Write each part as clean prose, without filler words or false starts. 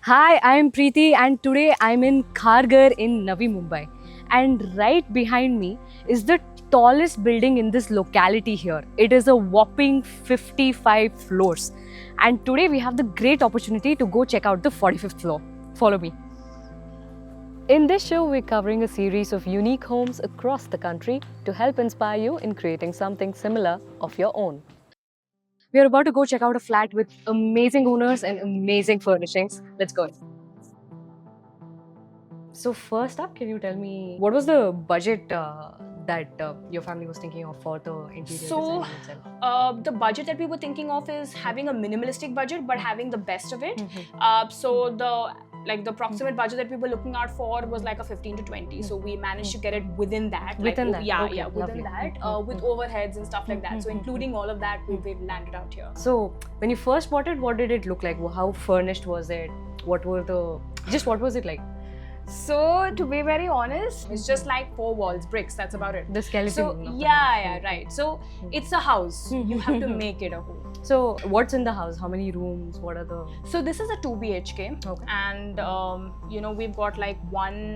Hi, I'm Preeti and today I'm in Kharghar in Navi Mumbai. And right behind me is the tallest building in this locality here. It is a whopping 55 floors. And today we have the great opportunity to go check out the 45th floor. Follow me. In this show, we're covering a series of unique homes across the country to help inspire you in creating something similar of your own. We are about to go check out a flat with amazing owners and amazing furnishings. Let's go. So first up, can you tell me what was the budget that your family was thinking of for the interior So, design itself? the budget that we were thinking of is having a minimalistic budget, but having the best of it. So the approximate budget that we were looking out for was like a 15 to 20. So we managed to get it within that. Within that? Yeah, Okay, yeah, within lovely. that, with overheads and stuff like that. So including all of that, we've landed out here. So when you first bought it, what did it look like? How furnished was it? What was it like? So to be very honest, it's just like 4 walls, bricks. That's about it. The skeleton. So of the house. yeah, right. So it's a house. You have to make it a home. So what's in the house? How many rooms? What are the? So this is a 2 BHK, Okay. and we've got like one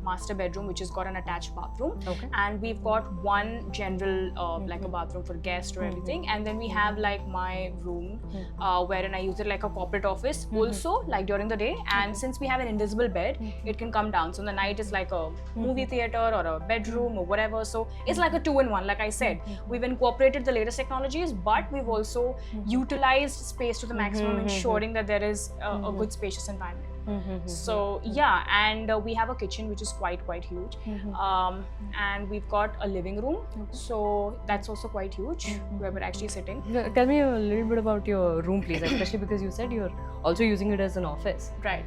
master bedroom which has got an attached bathroom, Okay. and we've got one general like a bathroom for guests or everything, and then we have like my room wherein I use it like a corporate office also, like during the day, and since we have an invisible bed, it can come down. So in the night it's like a movie theater or a bedroom or whatever. So it's like a 2-in-1. Like I said, we've incorporated the latest technologies, but we've also utilized space to the maximum, ensuring that there is a good spacious environment. So yeah, and we have a kitchen which is quite huge, and we've got a living room, so that's also quite huge where we're actually sitting. Tell me a little bit about your room, please, especially because you said you're also using it as an office. Right.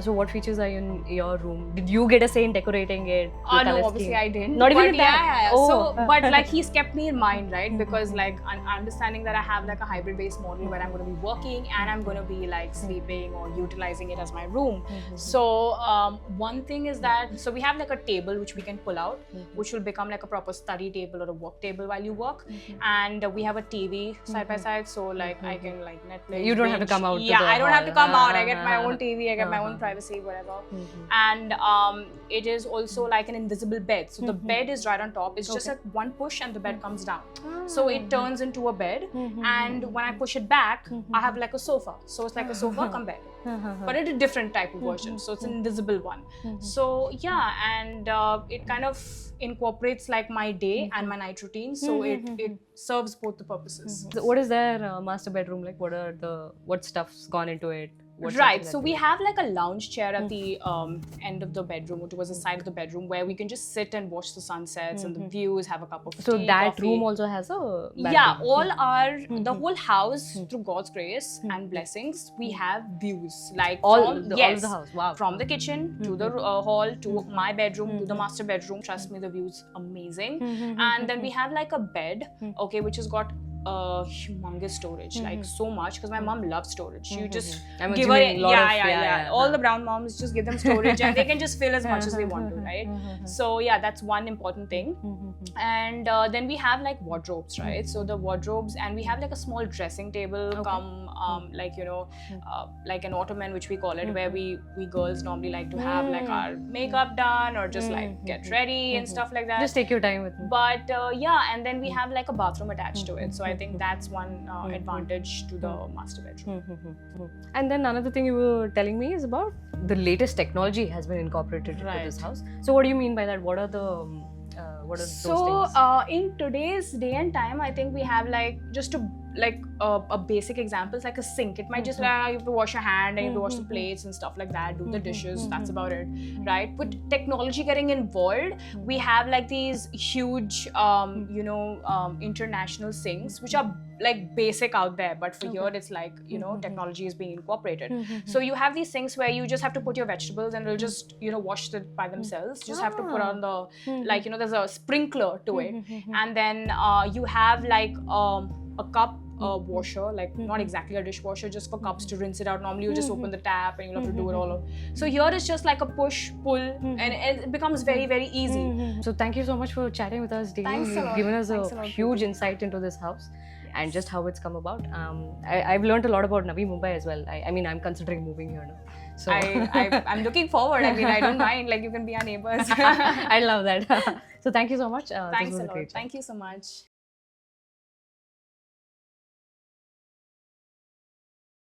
So what features are in your room? Did you get a say in decorating it? The No, color obviously scheme? I didn't. Not even But that? yeah. Oh. So, but like he's kept me in mind, right? Because like understanding that I have like a hybrid-based model where I'm going to be working and I'm going to be like sleeping or utilizing it as my room. So one thing is that we have like a table which we can pull out, which will become like a proper study table or a work table while you work, and we have a TV side by side, so like I can like Netflix. You don't have to binge. come out to Yeah, the I don't have to come hall. out. I get my own TV. I get my own privacy, whatever. And it is also like an invisible bed. So the bed is right on top. It's just like one push and the bed comes down. So it turns into a bed, and when I push it back, I have like a sofa. So it's like a sofa come bed, but it's a different type of version. So it's an invisible one. So yeah, and it kind of incorporates like my day and my night routine. So it serves both the purposes. So what is their master bedroom like? What stuff's gone into it? What's Right, something so that we have like a lounge chair at the end of the bedroom, or towards the side of the bedroom, where we can just sit and watch the sunsets and the views, have a cup of So tea, that coffee. room also has a Yeah, balcony. all our the whole house, through God's grace and blessings, we have views like all from of the house. Wow. from the kitchen to the hall to my bedroom to the master bedroom. Trust me, the view's amazing. And then we have like a bed, okay, which has got humongous storage, like so much, because my mom loves storage. You just I'm give her, assuming a lot of- yeah. All the brown moms just give them storage, and they can just fill as much as they want to, right? So yeah, that's one important thing. And then we have like wardrobes, right? So the wardrobes, and we have like a small dressing table, like like an ottoman, which we call it, where we girls normally like to have like our makeup done or just like get ready and stuff like that. Just take your time with me. But yeah, and then we have like a bathroom attached to it. So I think that's one advantage to the master bedroom. And then another thing you were telling me is about the latest technology has been incorporated into Right. this house. So what do you mean by that? What are those So things? in today's day and time, I think we have like, just to like a basic example, it's like a sink. It might just like you have to wash your hand and you have to wash the plates and stuff like that, do the dishes, that's about it, right? With technology getting involved, we have like these huge international sinks, which are like basic out there, but for here it's like technology is being incorporated. So you have these sinks where you just have to put your vegetables and it'll just wash it by themselves. You just have to put on the there's a sprinkler to it, and then you have like a cup washer, like not exactly a dishwasher, just for cups to rinse it out. Normally you just open the tap and you'll have to do it all over. So here it's just like a push pull, and it becomes very easy. So thank you so much for chatting with us, Devi. Thanks a You've lot. given us Thanks a a lot, huge insight into this house. and just how it's come about. I've learned a lot about Navi Mumbai as well. I mean, I'm considering moving here now. So I'm looking forward. I mean, I don't mind. Like, you can be our neighbors. I love that. So thank you so much. This Thanks was a a lot. great chat. Thank you so much.